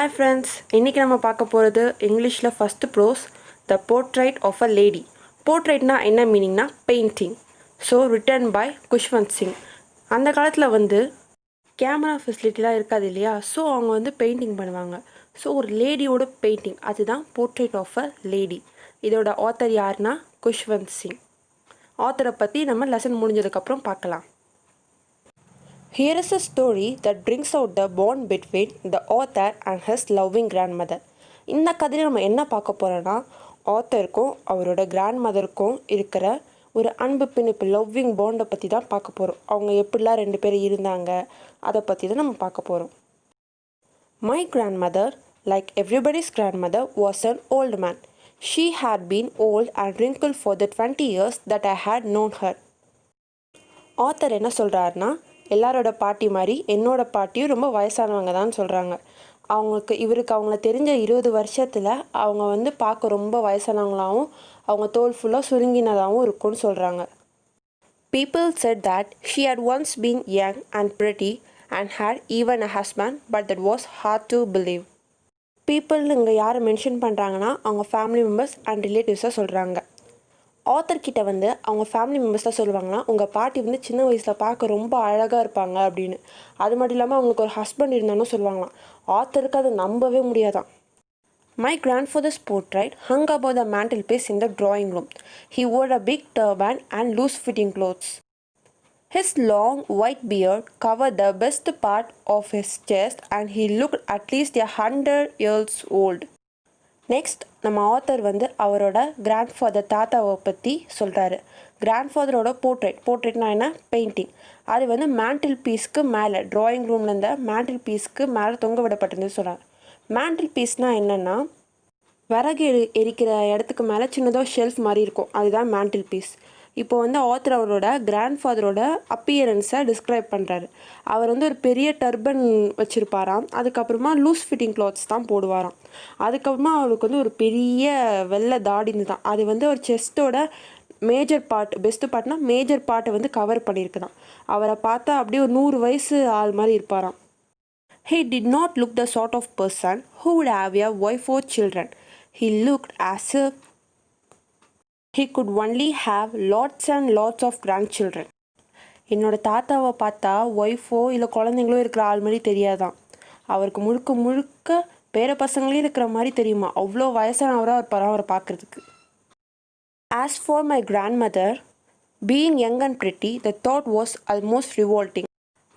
Hi friends, இன்னைக்கு நம்ம பார்க்க போகிறது இங்கிலீஷில் first prose the portrait of a lady. போர்ட்ரைட்னா என்ன மீனிங்னா painting. So written by Khushwant Singh. அந்த காலத்தில் கேமரா ஃபெசிலிட்டிலாம் இருக்காது இல்லையா, ஸோ அவங்க பெயிண்டிங் பண்ணுவாங்க. ஸோ ஒரு லேடியோட பெயிண்டிங், அதுதான் போர்ட்ரைட் ஆஃப் அ லேடி. இதோட ஆத்தர் யாருன்னா குஷ்வந்த் சிங். ஆத்தரை பற்றி நம்ம லெசன் முடிஞ்சதுக்கப்புறம் பார்க்கலாம். Here is a story that brings out the bond between the author and his loving grandmother. இந்த கதையில் நம்ம என்ன பார்க்க போகிறோன்னா, ஆத்தருக்கும் அவரோட கிராண்ட்மதருக்கும் இருக்கிற ஒரு அன்பு பிணைப்பு, லவ்விங் பாண்டை பற்றி தான் பார்க்க போகிறோம். அவங்க எப்படிலாம் ரெண்டு பேரும் இருந்தாங்க, அதை பற்றி தான் நம்ம பார்க்க போகிறோம். My grandmother, like everybody's grandmother, was an old man. She had been old and wrinkled for the 20 years that I had known her. Author என்ன சொல்கிறாருன்னா, எல்லாரோட பாட்டி மாதிரி என்னோட பாட்டியும் ரொம்ப வயசானவங்க தான் சொல்கிறாங்க. இவருக்கு அவங்கள தெரிஞ்ச 20 வருஷத்தில் அவங்க பார்க்க ரொம்ப வயசானவங்களாகவும் அவங்க தோல் ஃபுல்லாக சுருங்கினதாகவும் இருக்கும்னு சொல்கிறாங்க. People said that she had once been young and pretty and had even a husband, but that was hard to believe. People இங்கே யாரை மென்ஷன் பண்ணுறாங்கன்னா, அவங்க ஃபேமிலி மெம்பர்ஸ் அண்ட் ரிலேட்டிவ்ஸாக சொல்கிறாங்க. ஆத்தர்கிட்ட அவங்க ஃபேமிலி மெம்பர்ஸ் தான் சொல்லுவாங்கன்னா, உங்கள் பாட்டி சின்ன வயசில் பார்க்க ரொம்ப அழகாக இருப்பாங்க அப்படின்னு. அது மட்டும் இல்லாமல் அவங்களுக்கு ஒரு ஹஸ்பண்ட் இருந்தாலும் சொல்லுவாங்களாம். ஆத்தருக்கு அதை நம்பவே முடியாதான். My grandfather's portrait hung above the mantelpiece in the drawing room. He wore a big turban and loose-fitting clothes. His long white beard covered the best part of his chest and he looked at least 100 years old. Next நம்ம author அவரோட grandfather தாத்தாவை பற்றி சொல்கிறாரு. கிராண்ட்ஃபாதரோட போர்ட்ரேட்னா என்ன, painting. அது mantle பீஸ்க்கு மேலே, drawing ரூமில் இருந்த மேண்டில் பீஸ்க்கு மேலே தொங்க விடப்பட்டிருந்து சொல்கிறார். மேண்டில் பீஸ்னால் என்னென்னா, விறகு எரிக்கிற இடத்துக்கு மேலே சின்னதாக ஷெல்ஃப் மாதிரி இருக்கும், அதுதான் மேண்டில் பீஸ். இப்போ ஆத்தர் அவரோட கிராண்ட்ஃபாதரோட அப்பியரன்ஸை டிஸ்கிரைப் பண்ணுறாரு. அவர் ஒரு பெரிய டர்பன் வச்சுருப்பாராம். அதுக்கப்புறமா லூஸ் ஃபிட்டிங் கிளாத்ஸ் தான் போடுவாராம். அதுக்கப்புறமா அவருக்கு ஒரு பெரிய வெள்ளை தாடி தான். அது ஒரு செஸ்ட்டோட மேஜர் பார்ட், பெஸ்ட் பார்ட்னா மேஜர் பார்ட்டை கவர் பண்ணியிருக்குதான். அவரை பார்த்தா அப்படியே ஒரு 100 வயசு ஆள் மாதிரி இருப்பாராம். He did not look the sort of person who would have a wife or children. He looked as if he could only have lots and lots of grandchildren. என்னோட தாத்தாவை பார்த்தா ஒய்ஃபோ இல்லை குழந்தைங்களோ இருக்கிற ஆள் மாதிரி தெரியாதான். அவருக்கு முழுக்க முழுக்க பேர பசங்களே இருக்கிற மாதிரி தெரியுமா, அவ்வளோ வயசானவராக இருப்பார் அவரை பார்க்குறதுக்கு. As for my grandmother, being young and pretty, the thought was almost revolting.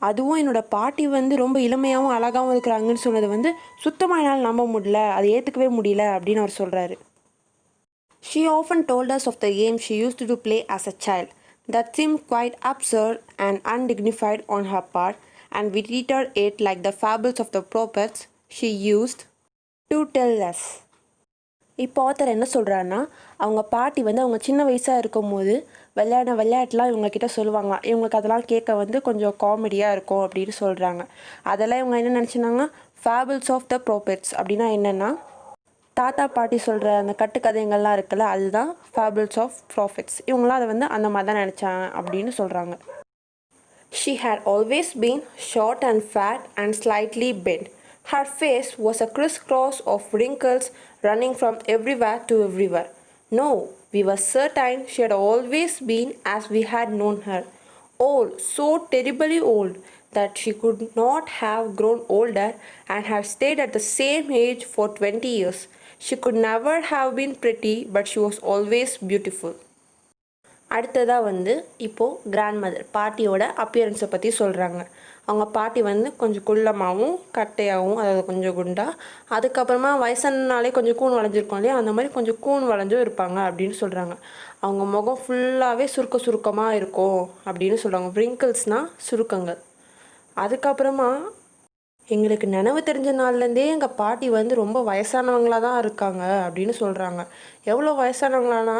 அதுவும் என்னோட பாட்டி ரொம்ப இளமையாகவும் அழகாகவும் இருக்கிறாங்கன்னு சொன்னது சுத்தமாக என்னால் நம்ப முடியல, அதை ஏற்றுக்கவே முடியல அப்படின்னு அவர் சொல்கிறாரு. She often told us of the games she used to play as a child that seemed quite absurd and undignified on her part, and we treated it like the fables of the prophets she used to tell us. இப்போ author என்ன சொல்கிறாருன்னா, அவங்க பாட்டி அவங்க சின்ன வயசாக இருக்கும் போது விளையாட்டுலாம் இவங்கக்கிட்ட சொல்லுவாங்க. இவங்களுக்கு அதெல்லாம் கேட்க கொஞ்சம் காமெடியாக இருக்கும் அப்படின்னு சொல்கிறாங்க. அதெல்லாம் இவங்க என்ன நினச்சினாங்கன்னா, ஃபேபிள்ஸ் ஆஃப் த ப்ராஃபெட்ஸ் அப்படின்னா என்னென்னா, தாத்தா பாட்டி சொல்கிற அந்த கட்டுக்கதைங்கள்லாம் இருக்குல்ல, அதுதான் ஃபேபிள்ஸ் ஆஃப் ப்ராஃபிட்ஸ். இவங்களாம் அதை அந்த மாதிரி தான் நினச்சாங்க அப்படின்னு சொல்கிறாங்க. She had always been short and fat and slightly bent. Her face was a crisscross of wrinkles running from everywhere to everywhere. No, we were certain she had always been as we had known her. Old, so terribly old, that she could not have grown older and had stayed at the same age for 20 years. She could never have been pretty, but she was always beautiful. அடுத்ததாக இப்போது grandmother, பாட்டியோட அப்பியரன்ஸை பற்றி சொல்கிறாங்க. அவங்க பாட்டி கொஞ்சம் குள்ளமாகவும் கட்டையாகவும், அதாவது கொஞ்சம் குண்டா, அதுக்கப்புறமா வயசானாலே கொஞ்சம் கூன் வளைஞ்சிருக்கோம் இல்லையா, அந்த மாதிரி கொஞ்சம் கூன் வளைஞ்சும் இருப்பாங்க அப்படின்னு சொல்கிறாங்க. அவங்க முகம் ஃபுல்லாகவே சுருக்கமாக இருக்கும் அப்படின்னு சொல்கிறாங்க. வ்ரிங்கிள்ஸ்னால் சுருக்கங்கள். அதுக்கப்புறமா எங்களுக்கு நினைவு தெரிஞ்ச நாள்லேருந்தே எங்கள் பாட்டி ரொம்ப வயசானவங்களாக தான் இருக்காங்க அப்படின்னு சொல்கிறாங்க. எவ்வளோ வயசானவங்களானா,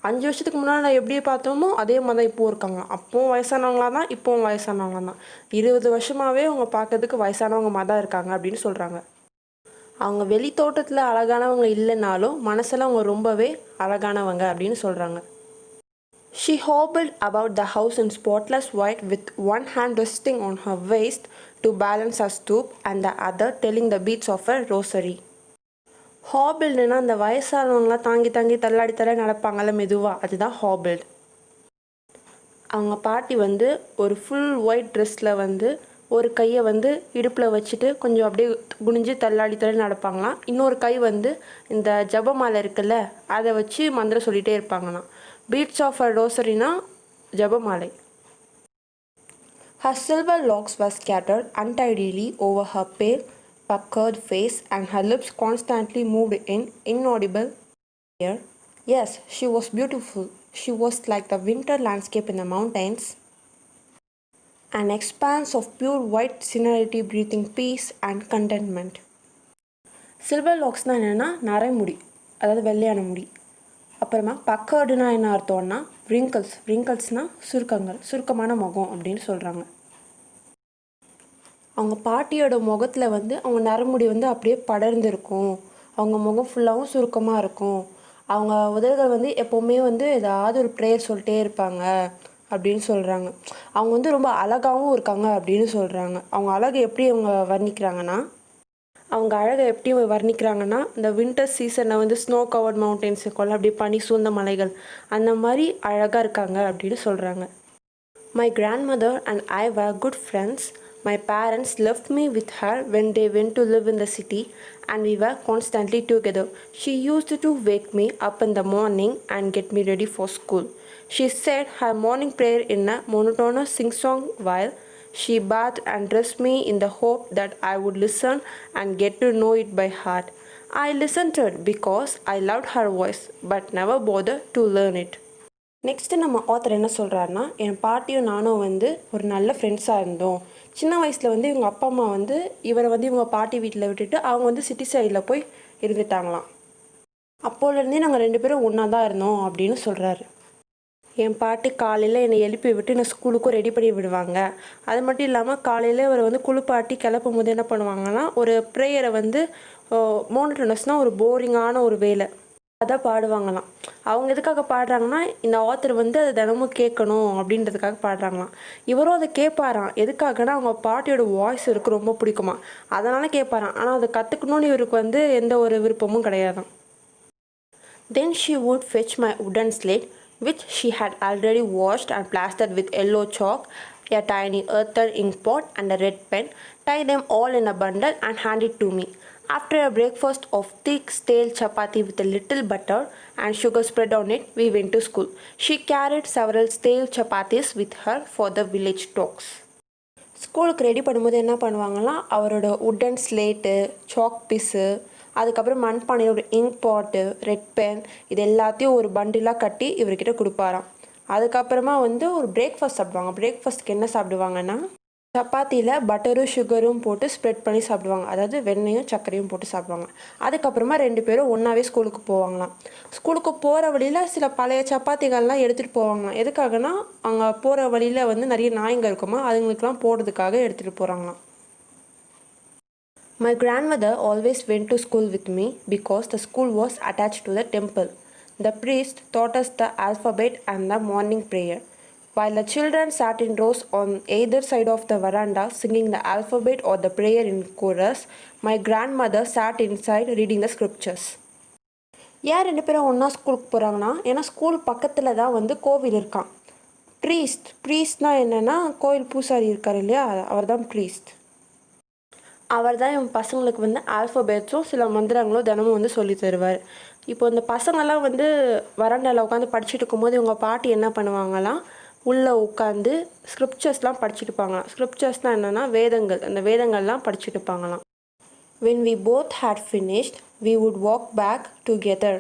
5 வருஷத்துக்கு முன்னாடி நான் எப்படி பார்த்தோமோ அதே மாதிரி தான் இப்போவும் இருக்காங்க. அப்போவும் வயசானவங்களா தான், இப்போவும் வயசானவங்க தான். 20 வருஷமாகவே அவங்க பார்க்கறதுக்கு வயசானவங்க மாதிரி தான் இருக்காங்க அப்படின்னு சொல்கிறாங்க. அவங்க வெளி தோட்டத்தில் அழகானவங்க இல்லைனாலும் மனசில் அவங்க ரொம்பவே அழகானவங்க அப்படின்னு சொல்கிறாங்க. She hobbled about the house in spotless white with one hand resting on her waist to balance her stoop and the other telling the beats of a rosary. ஹாபிள்டுனா அந்த வயசானவங்களாம் தாங்கி தாங்கி தள்ளாடி தள்ளாடி நடப்பாங்கள்ல மெதுவாக, அதுதான் ஹாபிள்டு. அவங்க பாட்டி வந்து ஒரு ஃபுல் ஒயிட் ட்ரெஸ்ஸில் வந்து ஒரு கையை வந்து இடுப்பில் வச்சுட்டு கொஞ்சம் அப்படியே குனிஞ்சு தள்ளாடி தள்ளி நடப்பாங்களாம். இன்னொரு கை வந்து இந்த ஜபமாலை இருக்குல்ல, அதை வச்சு மந்திரம் சொல்லிகிட்டே இருப்பாங்களாம். பீட்ஸ் ஆஃப் அ ரோசரினா ஜபமாலை. Her silver locks were scattered untidily over her pale, puckered face and her lips constantly moved in inaudible prayer. Yes, she was beautiful. She was like the winter landscape in the mountains, an expanse of pure white serenity breathing peace and contentment. Silver லாக்ஸ்னால் என்னென்னா நரைமுடி, அதாவது வெள்ளையான முடி. அப்புறமா பக்கர்டுனா என்ன அர்த்தம்னா விரிங்கல்ஸ்னால் சுருக்கமான முகம் அப்படின்னு சொல்கிறாங்க. அவங்க பாட்டியோட முகத்தில் வந்து அவங்க நரமுடி வந்து அப்படியே படர்ந்துருக்கும். அவங்க முகம் ஃபுல்லாகவும் சுருக்கமாக இருக்கும். அவங்க உதடுகள் வந்து எப்போவுமே வந்து ஏதாவது ஒரு ப்ரேயர் சொல்லிட்டே இருப்பாங்க அப்படின்னு சொல்கிறாங்க. அவங்க வந்து ரொம்ப அழகாகவும் இருக்காங்க அப்படின்னு சொல்கிறாங்க. அவங்க அழகை எப்படி அவங்க வர்ணிக்கிறாங்கன்னா இந்த வின்டர் சீசனில் வந்து ஸ்னோ கவர்ட் மவுண்டெயின்ஸ் இருக்கும்ல, அப்படி பனி சூழ்ந்த மலைகள், அந்த மாதிரி அழகாக இருக்காங்க அப்படின்னு சொல்கிறாங்க. My grandmother and I were good friends. My parents left me with her when they went to live in the city and we were constantly together. She used to wake me up in the morning and get me ready for school. She said her morning prayer in a monotonous sing-song while she bathed and dressed me in the hope that I would listen and get to know it by heart. I listened to it because I loved her voice but never bothered to learn it. Next நம்ம author என்ன சொல்கிறாருன்னா, என் பாட்டியும் நானும் வந்து ஒரு நல்ல ஃப்ரெண்ட்ஸாக இருந்தோம். சின்ன வயசில் வந்து இவங்க அப்பா அம்மா வந்து இவரை வந்து இவங்க பாட்டி வீட்டில் விட்டுட்டு அவங்க வந்து சிட்டி சைடில் போய் இருந்துட்டாங்களாம். அப்போலேருந்தே நாங்கள் 2 பேரும் ஒன்றா தான் இருந்தோம் அப்படின்னு சொல்கிறாரு. என் பாட்டி காலையில் என்னை எழுப்பி விட்டு என்னை ஸ்கூலுக்கும் ரெடி பண்ணி விடுவாங்க. அது மட்டும் இல்லாமல் காலையில் அவரை வந்து குளிப்பாட்டி கிளப்பும் போது என்ன பண்ணுவாங்கன்னா, ஒரு ப்ரேயரை வந்து மோனோட்டோனஸ்னால் ஒரு போரிங்கான ஒரு வேலை அதை பாடுவாங்களாம். அவங்க எதுக்காக பாடுறாங்கன்னா, இந்த ஆத்தர் வந்து அதை தினமும் கேட்கணும் அப்படின்றதுக்காக பாடுறாங்களாம். இவரும் அதை கேட்பாராம். எதுக்காகனா அவங்க பாட்டியோட வாய்ஸ் இவருக்கு ரொம்ப பிடிக்குமா, அதனால் கேட்பாராம். ஆனால் அதை கற்றுக்கணுன்னு இவருக்கு வந்து எந்த ஒரு விருப்பமும் கிடையாதான். Then she would fetch my wooden slate, which she had already washed and plastered with yellow chalk, a tiny earthen ink pot and a red pen, tie them all in a bundle and hand it to me. After a breakfast of thick stale chapati with a little butter and sugar spread on it, we went to school. She carried several stale chapatis with her for the village talks. ஸ்கூலுக்கு ready பண்ணும்போது என்ன பண்ணுவாங்கன்னா, அவரோட wooden slate, chalk piece, அதுக்கப்புறம் மண்பானையோட ink பாட்டு, red pen, இது எல்லாத்தையும் ஒரு பண்டிலாக கட்டி இவர்கிட்ட கொடுப்பாராம். அதுக்கப்புறமா வந்து ஒரு பிரேக்ஃபாஸ்ட் சாப்பிடுவாங்க. பிரேக்ஃபாஸ்ட்டுக்கு என்ன சாப்பிடுவாங்கன்னா, சப்பாத்தியில் பட்டரும் சுகரும் போட்டு ஸ்ப்ரெட் பண்ணி சாப்பிடுவாங்க. அதாவது வெண்ணையும் சர்க்கரையும் போட்டு சாப்பிடுவாங்க. அதுக்கப்புறமா 2 பேரும் ஒன்றாவே ஸ்கூலுக்கு போவாங்களாம். ஸ்கூலுக்கு போகிற வழியில் சில பழைய சப்பாத்திகள்லாம் எடுத்துகிட்டு போவாங்களாம். எதுக்காகனா, அங்கே போகிற வழியில் வந்து நிறைய நாய்ங்க இருக்குமா, அதுங்களுக்கெல்லாம் போடுறதுக்காக எடுத்துகிட்டு போகிறாங்களாம். My grandmother always went to school with me because the school was attached to the temple. The priest taught us the alphabet and the morning prayer. While the children sat in rows on either side of the veranda singing the alphabet or the prayer in chorus, my grandmother sat inside reading the scriptures. ஏன் 2 பேரும் ஒன்றா ஸ்கூலுக்கு போகிறாங்கன்னா, ஏன்னா school பக்கத்தில் தான் வந்து கோவில் இருக்கான். ப்ரீஸ்ட்னால் என்னென்னா, கோவில் பூசாரி இருக்கார் இல்லையா, அவர் தான் ப்ரீஸ்ட். அவர் தான் என் பசங்களுக்கு வந்து ஆல்ஃபபெட்ஸும் சில மந்திரங்களும் தினமும் வந்து சொல்லி தருவார். இப்போ இந்த பசங்கள்லாம் வந்து வராண்டாவில் உட்காந்து படிச்சுட்டு இருக்கும்போது இவங்க பாட்டி என்ன பண்ணுவாங்களாம், உள்ளே உட்காந்து ஸ்கிரிப்சர்ஸ்லாம் படிச்சுட்டு இருப்பாங்களாம். ஸ்கிரிப்சர்ஸ்னால் என்னென்னா வேதங்கள், அந்த வேதங்கள்லாம் படிச்சுட்டு இருப்பாங்களாம். When we both had finished, we would walk back together.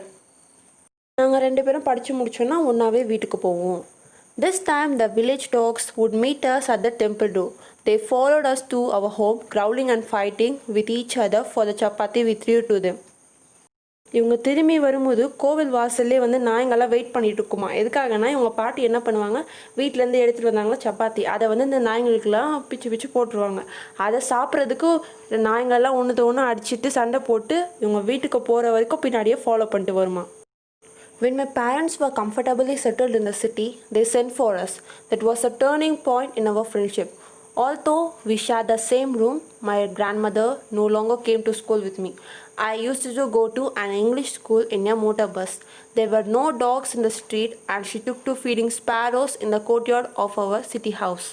நாங்கள் 2 பேரும் படித்து முடிச்சோன்னா ஒன்றாவே வீட்டுக்கு போவோம். This time the village dogs would meet us at the temple door. They followed us to our home, growling and fighting with each other for the chapati we threw to them. இவங்க திரும்பி வரும்போது கோவில் வாசல்லே வந்து நாய்ங்கள்லாம் wait பண்ணிட்டு இருக்குமா. எதுக்காகனா, இவங்க பாட்டி என்ன பண்ணுவாங்க, வீட்டிலேருந்து எடுத்துகிட்டு வந்தாங்களா சப்பாத்தி, அதை வந்து இந்த நாய்ங்களுக்கெல்லாம் பிச்சு போட்டுருவாங்க. அதை சாப்பிட்றதுக்கு நாய்ங்கள்லாம் ஒன்று அடிச்சுட்டு சண்டை போட்டு இவங்க வீட்டுக்கு போகிற வரைக்கும் பின்னாடியே ஃபாலோ பண்ணிட்டு வருமா. When my parents were comfortably settled in the city, they sent for us. That was a turning point in our friendship. Although we shared the same room, my grandmother no longer came to school with me. I used to go to an English school in a motor bus. There were no dogs in the street, and she took to feeding sparrows in the courtyard of our city house.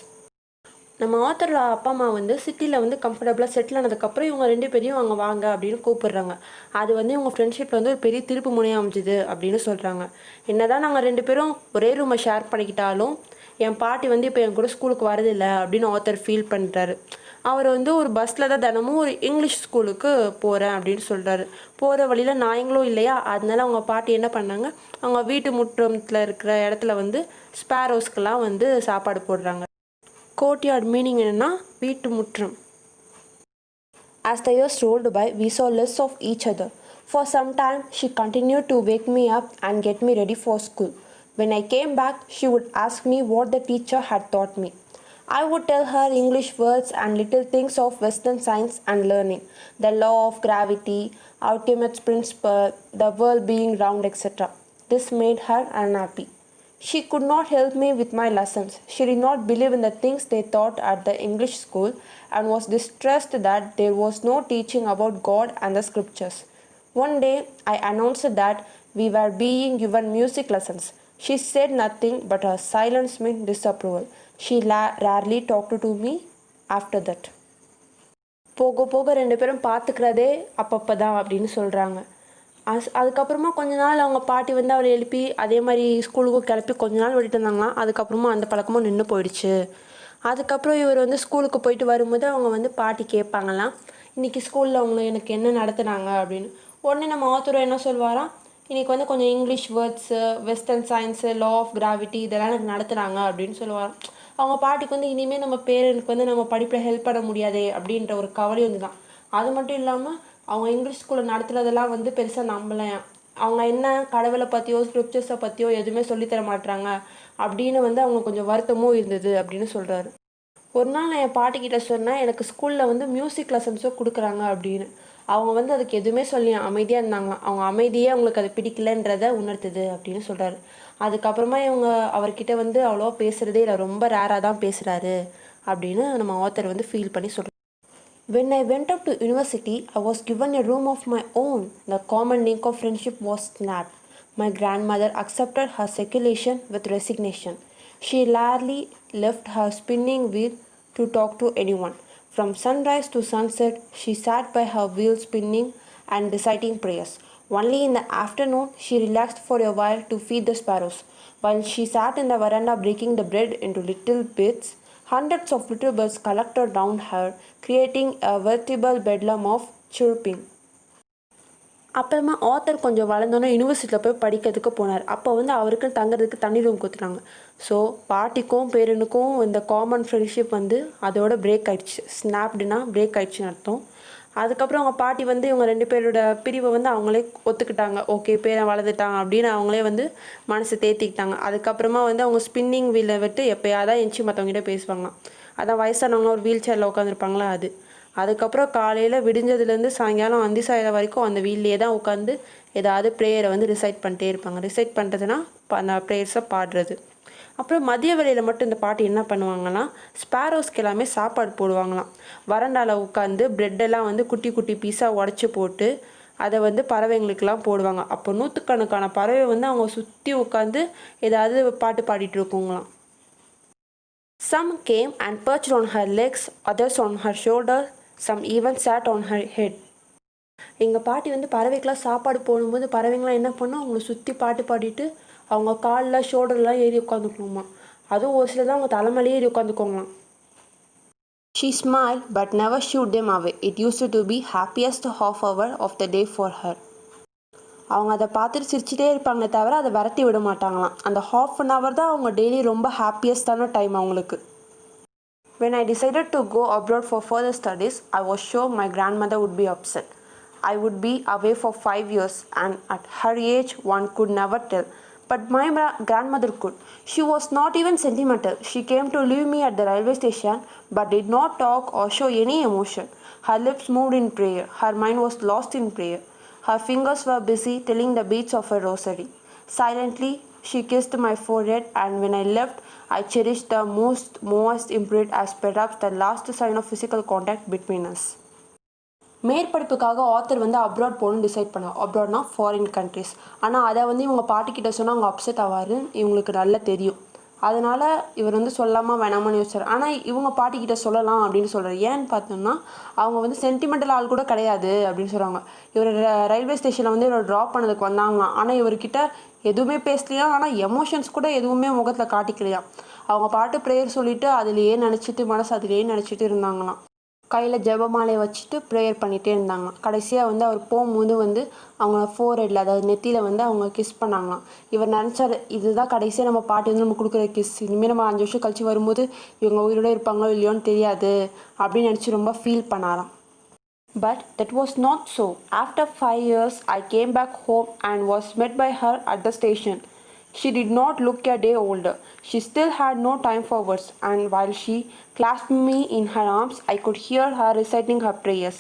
நம்ம ஆத்தரோட அப்பா அம்மா வந்து சிட்டியில் வந்து கம்ஃபர்டபுளாக settle ஆனதுக்கப்புறம் இவங்க 2 பேரையும் அங்கே வாங்க அப்படின்னு கூப்பிடுறாங்க. அது வந்து இவங்க ஃப்ரெண்ட்ஷிப்பில் வந்து ஒரு பெரிய திருப்பு முனையாக அமைஞ்சுது அப்படின்னு சொல்கிறாங்க. என்னதான் நாங்கள் 2 பேரும் ஒரே ரூமை ஷேர் பண்ணிக்கிட்டாலும் என் பாட்டி வந்து இப்போ என் கூட ஸ்கூலுக்கு வரதில்லை அப்படின்னு ஆத்தர் ஃபீல் பண்ணுறாரு. அவர் வந்து ஒரு பஸ்ஸில் தான் தினமும் ஒரு இங்கிலீஷ் ஸ்கூலுக்கு போகிறேன் அப்படின்னு சொல்கிறாரு. போகிற வழியில் நாய்ங்களும் இல்லையா, அதனால அவங்க பாட்டி என்ன பண்ணாங்க, அவங்க வீட்டு முற்றத்தில் இருக்கிற இடத்துல வந்து ஸ்பேரோஸ்க்கெல்லாம் வந்து சாப்பாடு போடுறாங்க. கோர்ட்யார்ட் மீனிங் என்னென்னா வீட்டு முற்றம். As the years rolled by, we saw less of each other. For some time, she continued to wake me up and get me ready for school. When I came back, she would ask me what the teacher had taught me. I would tell her English words and little things of Western science and learning, the law of gravity, Archimedes' principle, the world being round, etc. This made her unhappy. She could not help me with my lessons. She did not believe in the things they taught at the English school and was distressed that there was no teaching about God and the scriptures. One day, I announced that we were being given music lessons. She said nothing, but her silence meant disapproval. She rarely talked to me after that. போக போக 2 பேரும் பார்த்துக்கிறதே அப்பப்போ தான் அப்படின்னு சொல்கிறாங்க. அதுக்கப்புறமா கொஞ்ச நாள் அவங்க பாட்டி வந்து அவளை எழுப்பி அதே மாதிரி ஸ்கூலுக்கும் கிளப்பி கொஞ்ச நாள் விட்டுட்டு இருந்தாங்களாம். அதுக்கப்புறமா அந்த பழக்கமும் நின்று போயிடுச்சு. அதுக்கப்புறம் இவர் வந்து ஸ்கூலுக்கு போயிட்டு வரும்போது அவங்க வந்து பாட்டி கேட்பாங்களாம், இன்றைக்கி ஸ்கூலில் அவங்க எனக்கு என்ன நடத்துனாங்க அப்படின்னு. உடனே நம்ம ஆத்தர் என்ன சொல்வாராம், இன்றைக்கி வந்து கொஞ்சம் English words, western science, law of gravity இதெல்லாம் எனக்கு நடத்துனாங்க அப்படின்னு சொல்லுவாராம். அவங்க பாட்டிக்கு வந்து இனிமேல் நம்ம பேரனுக்கு வந்து நம்ம படிப்பில் ஹெல்ப் பண்ண முடியாதே அப்படின்ற ஒரு கவலை வந்து தான். அது மட்டும் இல்லாமல் அவங்க இங்கிலீஷ் ஸ்கூலில் நடத்துகிறதெல்லாம் வந்து பெருசாக நம்பலையாம். அவங்க என்ன கடவுளை பற்றியோ ஸ்கிரிப்சர்ஸை பற்றியோ எதுவுமே சொல்லித்தர மாட்டுறாங்க அப்படின்னு வந்து அவங்க கொஞ்சம் வருத்தமும் இருந்தது அப்படின்னு சொல்கிறாரு. ஒரு நாள் நான் என் பாட்டிக்கிட்ட சொன்னேன், எனக்கு ஸ்கூலில் வந்து மியூசிக் லெசன்ஸும் கொடுக்குறாங்க அப்படின்னு. அவங்க வந்து அதுக்கு எதுவுமே சொல்லி அமைதியாக இருந்தாங்களாம். அவங்க அமைதியே அவங்களுக்கு அது பிடிக்கலன்றதை உணர்த்துது அப்படின்னு சொல்கிறாரு. அதுக்கப்புறமா இவங்க அவர்கிட்ட வந்து அவ்வளோவா பேசுகிறதே இல்லை, ரொம்ப ரேராக தான் பேசுகிறாரு அப்படின்னு நம்ம ஆத்தர் வந்து ஃபீல் பண்ணி சொல்கிறார். When I went up to university, I was given a room of my own. The common link of friendship was snapped. My grandmother accepted her seculation with resignation. She rarely left her spinning wheel to talk to anyone. From sunrise to sunset, she sat by her wheel spinning and reciting prayers. Only in the afternoon, she relaxed for a while to feed the sparrows. While she sat in the veranda breaking the bread into little bits, hundreds of little birds collected round her, creating a veritable bedlam of chirping. அப்புறமா author கொஞ்சம் வளர்ந்தோன்னே யூனிவர்சிட்டியில் போய் படிக்கிறதுக்கு போனார். அப்போ வந்து அவருக்கு தங்குறதுக்கு தனி ரூம் கொடுத்துட்டாங்க. ஸோ பாட்டிக்கும் பேரனுக்கும் இந்த காமன் ஃப்ரெண்ட்ஷிப் வந்து அதோட பிரேக் ஆகிடுச்சு. ஸ்னாப்டுனா பிரேக் ஆகிடுச்சுன்னு அர்த்தம். அதுக்கப்புறம் அவங்க பாட்டி வந்து இவங்க 2 பேரோட பிரிவை வந்து அவங்களே ஒத்துக்கிட்டாங்க. ஓகே, பேரன் வளர்ந்துட்டாங்க அப்படின்னு அவங்களே வந்து மனசை தேத்திக்கிட்டாங்க. அதுக்கப்புறமா வந்து அவங்க ஸ்பின்னிங் வீலை விட்டு எப்போயாதான் எஞ்சி மற்றவங்ககிட்ட பேசுவாங்களாம். அதான் வயசானவங்க ஒரு வீல் சேரில் உட்காந்துருப்பாங்களா அது. அதுக்கப்புறம் காலையில் விடிஞ்சதுலேருந்து சாயங்காலம் அந்தி சாயிரம் வரைக்கும் அந்த வீல்லையே தான் உட்காந்து ஏதாவது ப்ரேயரை வந்து ரிசைட் பண்ணிட்டே இருப்பாங்க. ரிசைட் பண்ணுறதுனா அந்த ப்ரேயர்ஸை பாடுறது. அப்புறம் மதிய வேளையில் மட்டும் இந்த பாட்டி என்ன பண்ணுவாங்கன்னா, ஸ்பேரோஸ்க்கு எல்லாமே சாப்பாடு போடுவாங்களாம். வறண்டாவில் உட்காந்து ப்ரெட்டெல்லாம் வந்து குட்டி குட்டி பீஸாக உடச்சி போட்டு அதை வந்து பறவைங்களுக்கெல்லாம் போடுவாங்க. அப்போ 100கணக்கான பறவை வந்து அவங்க சுற்றி உட்காந்து ஏதாவது பாட்டு பாடிட்டு இருக்குங்களாம். Some came and perched on her legs, others on her shoulders, some even sat on her head. எங்கள் பாட்டி வந்து பறவைக்கெலாம் சாப்பாடு போடும்போது பறவைங்களாம் என்ன பண்ணும், அவங்கள சுற்றி பாட்டு பாடிட்டு அவங்க காலில் ஷோல்டர்லாம் ஏறி உட்காந்துக்கணுமா. அதுவும் ஒரு சில தான் அவங்க தலைமையிலே ஏறி உட்காந்துக்கோங்களாம். She smiled but never shooed them away. It used to be happiest half hour of the day for her. அவங்க அதை பார்த்துட்டு சிரிச்சிட்டே இருப்பாங்களே தவிர அதை விரட்டி விட மாட்டாங்களாம். அந்த ½ தான் அவங்க டெய்லி ரொம்ப ஹாப்பியஸ்டான டைம் அவங்களுக்கு. When I decided to go abroad for further studies, I was sure my grandmother would be upset. I would be away for 5 years and at her age one could never tell. But my grandmother could. She was not even sentimental. She came to leave me at the railway station but did not talk or show any emotion. Her lips moved in prayer. Her mind was lost in prayer. Her fingers were busy telling the beads of a rosary. Silently, she kissed my forehead, and when I left, I cherished the most imprint as perhaps the last sign of physical contact between us. மேற்படிப்புக்காக author வந்து abroad போகணும்னு decide பண்ணா. அப்ராட்னா foreign countries. ஆனால் அதை வந்து இவங்க பாட்டிக்கிட்ட சொன்னால் அவங்க அப்செட் ஆவார். இவங்களுக்கு நல்லா தெரியும். அதனால் இவர் வந்து சொல்லாமல் வேணாமான்னு யோசிச்சார். ஆனால் இவங்க பாட்டிக்கிட்ட சொல்லலாம் அப்படின்னு சொல்கிறார். ஏன்னு பார்த்தோம்னா அவங்க வந்து சென்டிமெண்டல் ஆள் கூட கிடையாது அப்படின்னு சொல்கிறாங்க. இவர் ரயில்வே ஸ்டேஷனில் வந்து இவர் ட்ராப் பண்ணதுக்கு வந்தாங்களாம். ஆனால் இவர்கிட்ட எதுவுமே பேசலையா. ஆனால் எமோஷன்ஸ் கூட எதுவுமே முகத்தில் காட்டிக்கலையா. அவங்க பாட்டு ப்ரேயர் சொல்லிவிட்டு அதிலேயே நினச்சிட்டு மனசு அதிலேயே நினச்சிட்டு இருந்தாங்களாம். கையில் ஜெபமாலையை வச்சுட்டு ப்ரேயர் பண்ணிகிட்டே இருந்தாங்களாம். கடைசியாக வந்து அவர் போகும்போது வந்து அவங்க ஃபோர்ஹெட்டில், அதாவது நெத்தியில் வந்து அவங்க கிஸ் பண்ணாங்களாம். இவர் நினச்சாரு, இதுதான் கடைசியாக நம்ம பாட்டி வந்து நம்ம கொடுக்குற கிஸ். இனிமேல் நம்ம 5 வருஷம் கழிச்சு வரும்போது இவங்க உயிரோடு இருப்பாங்களோ இல்லையோன்னு தெரியாது அப்படின்னு நினச்சி ரொம்ப ஃபீல் பண்ணாராம். But that was not so. After 5 years, I came back home and was met by her at the station. She did not look a day older. She still had no time for words, and while she clasped me in her arms, I could hear her reciting her prayers.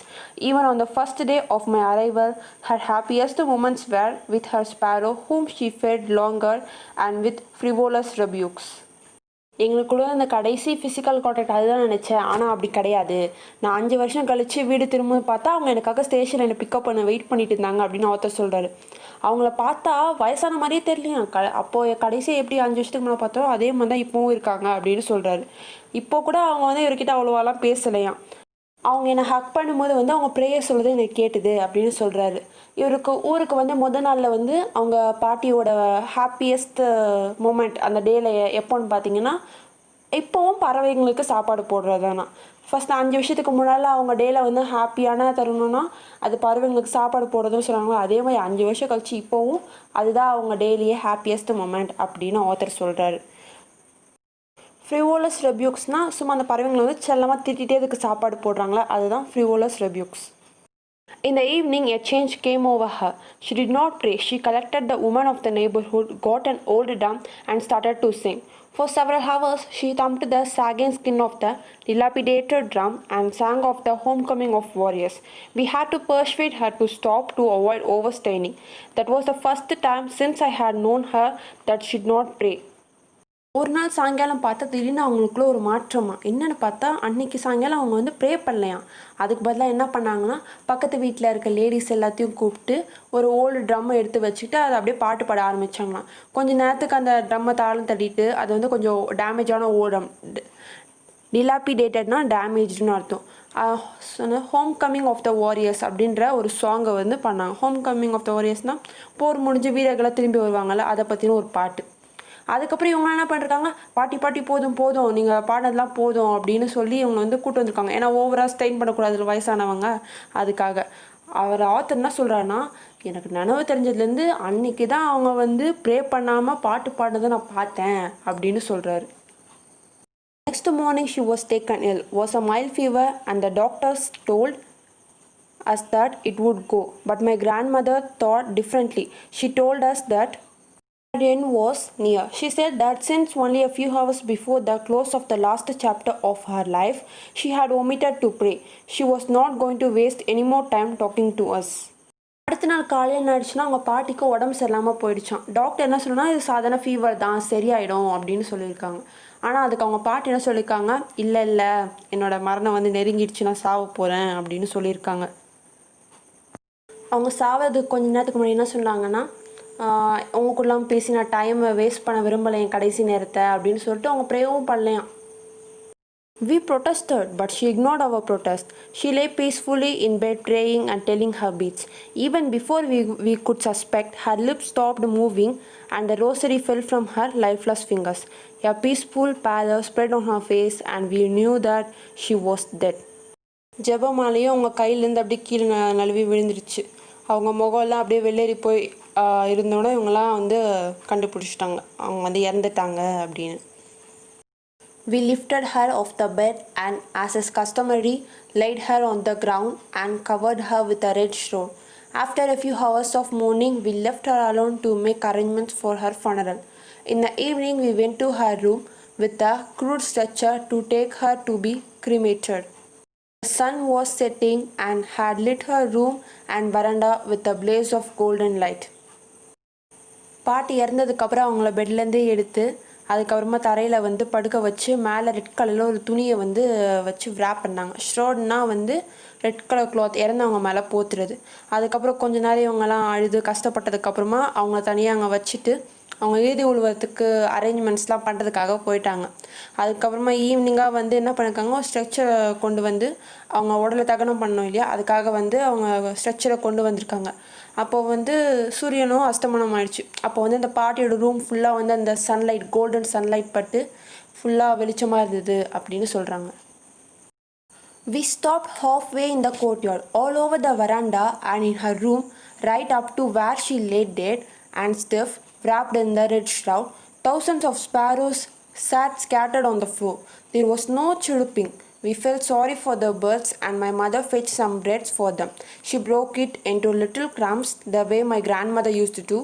Even on the first day of my arrival, her happiest moments were with her sparrow, whom she fed longer and with frivolous rebukes. எங்களுக்குள்ள அந்த கடைசி physical contact அதுதான் நினச்சேன். ஆனால் அப்படி கிடையாது. நான் 5 வருஷம் கழித்து வீடு திரும்ப பார்த்தா அவங்க எனக்காக ஸ்டேஷனில் என்னை பிக்கப் பண்ண வெயிட் பண்ணிட்டு இருந்தாங்க அப்படின்னு ஆத்தர் சொல்கிறாரு. அவங்கள பார்த்தா வயசான மாதிரியே தெரியலையா. அப்போது கடைசி எப்படி 5 வருஷத்துக்கு முன்னாடி பார்த்தோம் அதே மாதிரி தான் இப்போவும் இருக்காங்க அப்படின்னு சொல்கிறாரு. இப்போ கூட அவங்க வந்து இவர்கிட்ட அவ்வளோவாலாம் பேசலையாம். அவங்க என்னை ஹக் பண்ணும்போது வந்து அவங்க ப்ரேயர் சொல்கிறது எனக்கு கேட்டுது அப்படின்னு சொல்கிறாரு. இவருக்கு ஊருக்கு வந்து நாளில் வந்து அவங்க பாட்டியோட ஹாப்பியஸ்ட் மூமெண்ட் அந்த டேயில் எப்போன்னு பார்த்தீங்கன்னா இப்போவும் பறவைங்களுக்கு சாப்பாடு போடுறதானா. ஃபஸ்ட் 5 வருஷத்துக்கு முன்னால் அவங்க டேயில் வந்து ஹாப்பியான தருணம்னா அது பறவைங்களுக்கு சாப்பாடு போடுறதுன்னு சொன்னாங்களோ அதே மாதிரி 5 வருஷம் கழிச்சு இப்போவும் அதுதான் அவங்க டேலியே ஹாப்பியஸ்ட் மூமெண்ட் அப்படின்னு ஆத்தர் சொல்கிறாரு. ஃப்ரிவோலஸ் ரெபியூக்ஸ்னால் சும்மா அந்த பறவைங்களை வந்து செல்லமாக திட்டிகிட்டே அதுக்கு சாப்பாடு போடுறாங்களா, அதுதான் frivolous ரெபியூக்ஸ். In the evening, a change came over her. She did not pray. She collected the women of the neighborhood, got an old drum, and started to sing. For several hours, she thumped the sagging skin of the dilapidated drum and sang of the homecoming of warriors. We had to persuade her to stop to avoid overstraining. That was the first time since I had known her that she did not pray. ஒரு நாள் சாயங்காலம் பார்த்தா திடீர்னு அவங்களுக்குள்ள ஒரு மாற்றமா. என்னென்னு பார்த்தா அன்றைக்கி சாயங்காலம் அவங்க வந்து ப்ரே பண்ணலையாம். அதுக்கு பதிலாக என்ன பண்ணாங்கன்னா பக்கத்து வீட்டில் இருக்க லேடிஸ் எல்லாத்தையும் கூப்பிட்டு ஒரு ஓல்டு ட்ரம்மை எடுத்து வச்சுட்டு அதை அப்படியே பாட்டு பாட ஆரம்பித்தாங்களாம். கொஞ்சம் நேரத்துக்கு அந்த ட்ரம்மை தாளம் தட்டிட்டு அது வந்து கொஞ்சம் டேமேஜான ஓடம், டிலாபிடேட்டட்னா டேமேஜ்னு அர்த்தம். Home coming of the warriors அப்படின்ற ஒரு சாங்கை வந்து பண்ணாங்க. ஹோம் கம்மிங் ஆஃப் த வாரியர்ஸ்னால் போர் முடிஞ்சு வீரர்களை திரும்பி வருவாங்கள்ல, அதை பற்றின ஒரு பாட்டு. அதுக்கப்புறம் இவங்க என்ன பண்ணிருக்காங்க, பாட்டி போதும் நீங்கள் பாடினதுலாம் போதும் அப்படின்னு சொல்லி இவங்க வந்து கூட்டு வந்திருக்காங்க. ஏன்னா ஓவராக ஸ்ட்ரெயின் பண்ணக்கூடாது வயசானவங்க, அதுக்காக. அவர் ஆத்தர் என்ன சொல்கிறாருன்னா, எனக்கு நினைவு தெரிஞ்சதுலேருந்து அன்னைக்கு தான் அவங்க வந்து ப்ரே பண்ணாமல் பாட்டு பாடினதை நான் பார்த்தேன் அப்படின்னு சொல்கிறாரு. Next morning she was taken ill, was a mild fever, and the doctors told us that it would go. But my grandmother thought differently. She told us that the end was near. She said that since only a few hours before the close of the last chapter of her life, she had omitted to pray. She was not going to waste any more time talking to us. அடுத்த நாள் காலையில் நடிச்சுன்னா அவங்க பாட்டிக்கு உடம்பு சரியில்லாமல் போயிடுச்சான். Doctor என்ன சொன்னா, இது சாதாரண ஃபீவர் தான், சரியாயிடும் அப்படின்னு சொல்லியிருக்காங்க. ஆனால் அதுக்கு அவங்க பாட்டி என்ன சொல்லியிருக்காங்க, இல்லை என்னோட மரணம் வந்து நெருங்கிடுச்சு, நான் சாவ போகிறேன் அப்படின்னு சொல்லியிருக்காங்க. அவங்க சாவதுக்கு கொஞ்ச நேரத்துக்கு முன்னாடி என்ன சொன்னாங்கன்னா, அவங்களுக்குள்ளாம் பேசி நான் டைமை வேஸ்ட் பண்ண விரும்பலை என் கடைசி நேரத்தை அப்படின்னு சொல்லிட்டு அவங்க ப்ரேவும் பண்ணலையாம். We protested, but she ignored our protest. She lay peacefully in bed praying and telling her beads. Even before we could suspect, her lips stopped moving and the rosary fell from her lifeless fingers. A peaceful pallor spread on her face and we knew that she was dead. ஜெபமாலையும் அவங்க கையிலேருந்து அப்படியே கீழே நழுவி விழுந்துருச்சு. அவங்க முகம்லாம் அப்படியே வெள்ளேறி போய் இருந்தோன்னே இவங்கெல்லாம் வந்து கண்டுபிடிச்சிட்டாங்க அவங்க வந்து இறந்துட்டாங்க அப்படின்னு. We lifted her off the bed and, as is customary, laid her on the ground and covered her with a red shawl. After a few hours of mourning, we left her alone to make arrangements for her funeral. In the evening, we went to her room with a crude stretcher to take her to be cremated. The sun was setting and had lit her room and veranda with a blaze of golden light. பாட்டி இறந்ததுக்கப்புறம் அவங்கள பெட்லேருந்தே எடுத்து அதுக்கப்புறமா தரையில் வந்து படுக்க வச்சு மேலே ரெட் கலரில் ஒரு துணியை வந்து வச்சு விராப் பண்ணாங்க. ஷ்ரோட்னா வந்து ரெட் கலர் கிளாத் இறந்தவங்க மேலே போத்துறது. அதுக்கப்புறம் கொஞ்ச நேரம் இவங்கெல்லாம் அழுது கஷ்டப்பட்டதுக்கப்புறமா அவங்க தனியாக அங்கே வச்சுட்டு அவங்க இறுதி உழுவத்துக்கு அரேஞ்ச்மெண்ட்ஸ்லாம் பண்ணுறதுக்காக போயிட்டாங்க. அதுக்கப்புறமா ஈவினிங்காக வந்து என்ன பண்ணியிருக்காங்க, ஸ்ட்ரெச்சரை கொண்டு வந்து அவங்க உடலை தகனம் பண்ணோம் இல்லையா, அதுக்காக வந்து அவங்க ஸ்ட்ரெச்சரை கொண்டு வந்திருக்காங்க. அப்போது வந்து சூரியனும் அஸ்தமனம் ஆயிடுச்சு. அப்போ வந்து அந்த பாட்டியோட ரூம் ஃபுல்லாக வந்து அந்த சன்லைட் கோல்டன் சன்லைட் பட்டு ஃபுல்லாக வெளிச்சமாக இருந்தது அப்படின்னு சொல்கிறாங்க. We stopped halfway in the courtyard, all over the veranda and in her room, right up to where she lay dead and stiff, wrapped in the red shroud. Thousands of sparrows sat scattered on the floor. There was no chirruping. We felt sorry for the birds, and my mother fetched some bread for them. She broke it into little crumbs the way my grandmother used to do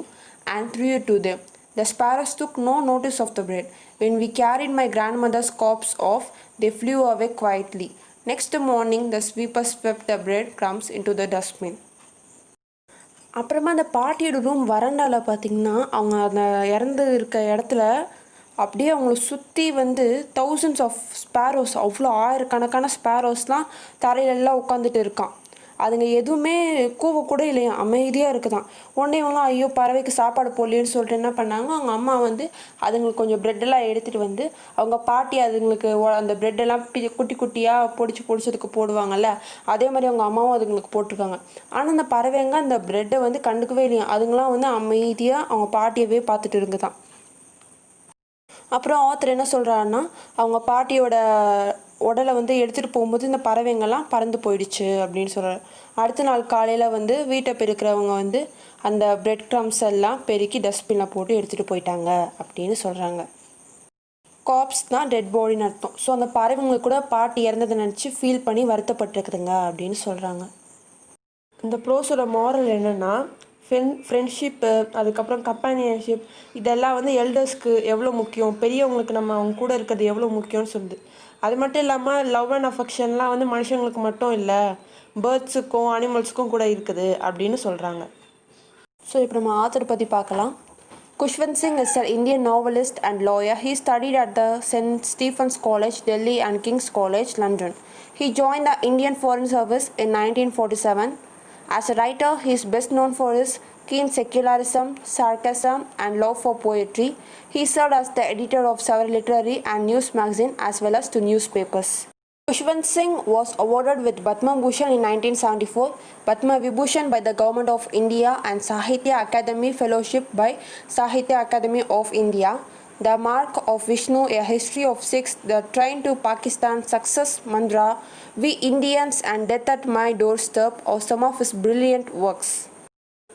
and threw it to them. The sparrows took no notice of the bread. When we carried my grandmother's corpse off, they flew away quietly. Next morning, the sweeper swept the bread crumbs into the dustbin. அப்புறமா அந்த பாட்டியோட room வராண்டாவில் பார்த்திங்கன்னா அவங்க அந்த இறந்து இருக்க இடத்துல அப்படியே அவங்கள சுற்றி வந்து தௌசண்ட்ஸ் ஆஃப் ஸ்பேரோஸ், அவ்வளோ ஆயிரக்கணக்கான ஸ்பேரோஸ்லாம் தரையிலெல்லாம் உட்காந்துட்டு இருக்கான். அதுங்க எதுவுமே கூவக்கூட இல்லையா, அமைதியாக இருக்குதான். உடனே இவங்களாம் ஐயோ பறவைக்கு சாப்பாடு போடலேன்னு சொல்லிட்டு என்ன பண்ணாங்க, அவங்க அம்மா வந்து அதுங்களுக்கு கொஞ்சம் ப்ரெட்டெல்லாம் எடுத்துகிட்டு வந்து அவங்க பாட்டி அதுங்களுக்கு அந்த ப்ரெட்டெல்லாம் குட்டி குட்டியாக பொடிச்சதுக்கு போடுவாங்கல்ல, அதே மாதிரி அவங்க அம்மாவும் அதுங்களுக்கு போட்டிருக்காங்க. ஆனால் அந்த பறவைங்க அந்த ப்ரெட்டை வந்து கண்டுக்கவே இல்லையா, அதுங்களாம் வந்து அமைதியாக அவங்க பாட்டியவே பார்த்துட்டு இருக்குதான். அப்புறம் ஆத்தர் என்ன சொல்கிறாருன்னா, அவங்க பாட்டியோட உடலை வந்து எடுத்துகிட்டு போகும்போது இந்த பறவைங்கள்லாம் பறந்து போயிடுச்சு அப்படின்னு சொல்கிறார். அடுத்த நாள் காலையில் வந்து வீட்டை பெருக்கிறவங்க வந்து அந்த பிரெட் க்ரம்ஸ் எல்லாம் பெருக்கி டஸ்ட்பினில் போட்டு எடுத்துகிட்டு போயிட்டாங்க அப்படின்னு சொல்கிறாங்க. காப்ஸ் தான் டெட் பாடின்னு அர்த்தம். ஸோ அந்த பறவைங்க கூட பாட்டி இறந்ததை நினச்சி ஃபீல் பண்ணி வருத்தப்பட்டிருக்குதுங்க அப்படின்னு சொல்கிறாங்க. இந்த ப்ரோஸோட மாரல் என்னென்னா, ஃப்ரெண்ட்ஷிப்பு, அதுக்கப்புறம் கம்பானியன்ஷிப், இதெல்லாம் வந்து எல்டர்ஸ்க்கு எவ்வளோ முக்கியம், பெரியவங்களுக்கு நம்ம அவங்க கூட இருக்கிறது எவ்வளோ முக்கியம்னு சொல்லுது. அது மட்டும் இல்லாமல் லவ் அண்ட் அஃபெக்ஷன்லாம் வந்து மனுஷங்களுக்கு மட்டும் இல்லை, பேர்ட்ஸுக்கும் அனிமல்ஸுக்கும் கூட இருக்குது அப்படின்னு சொல்கிறாங்க. ஸோ இப்போ நம்ம ஆத்தர் பற்றி பார்க்கலாம். Khushwant Singh is an Indian novelist and lawyer. He studied at the St. Stephen's College, Delhi and King's College, London. He joined the Indian Foreign Service in 1947. As a writer, he is best known for his keen secularism, sarcasm, and love for poetry. He served as the editor of several literary and news magazines as well as to newspapers. Khushwant Singh was awarded with Padma Bhushan in 1974, Padma Vibhushan by the Government of India and Sahitya Akademi Fellowship by Sahitya Akademi of India. The Mark of Vishnu, A History of Sikhs, The Train to Pakistan, Success Mantra, We Indians and Death at My Doorstep are some of his brilliant works.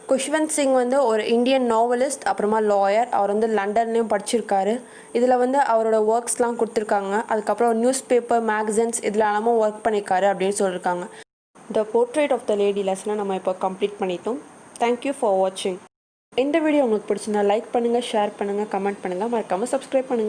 Khushwant Singh வந்து ஒரு Indian novelist, அப்புறமா lawyer. அவர் வந்து லண்டன்லேயும் படிச்சிருக்காரு. இதில் வந்து அவரோட ஒர்க்ஸ்லாம் கொடுத்துருக்காங்க. அதுக்கப்புறம் நியூஸ் பேப்பர், மேகசின்ஸ் இதில் எல்லாமே ஒர்க் பண்ணியிருக்காரு அப்படின்னு சொல்லியிருக்காங்க. த போர்ட்ரேட் ஆஃப் த லேடி லெசனை நம்ம இப்போ கம்ப்ளீட் பண்ணிட்டோம். தேங்க்யூ ஃபார் வாட்சிங். இந்த வீடியோ உங்களுக்கு பிடிச்சிருந்தா லைக் பண்ணுங்கள், ஷேர் பண்ணுங்கள், கமெண்ட் பண்ணுங்கள், மறக்காமல் சப்ஸ்கிரைப் பண்ணுங்கள்.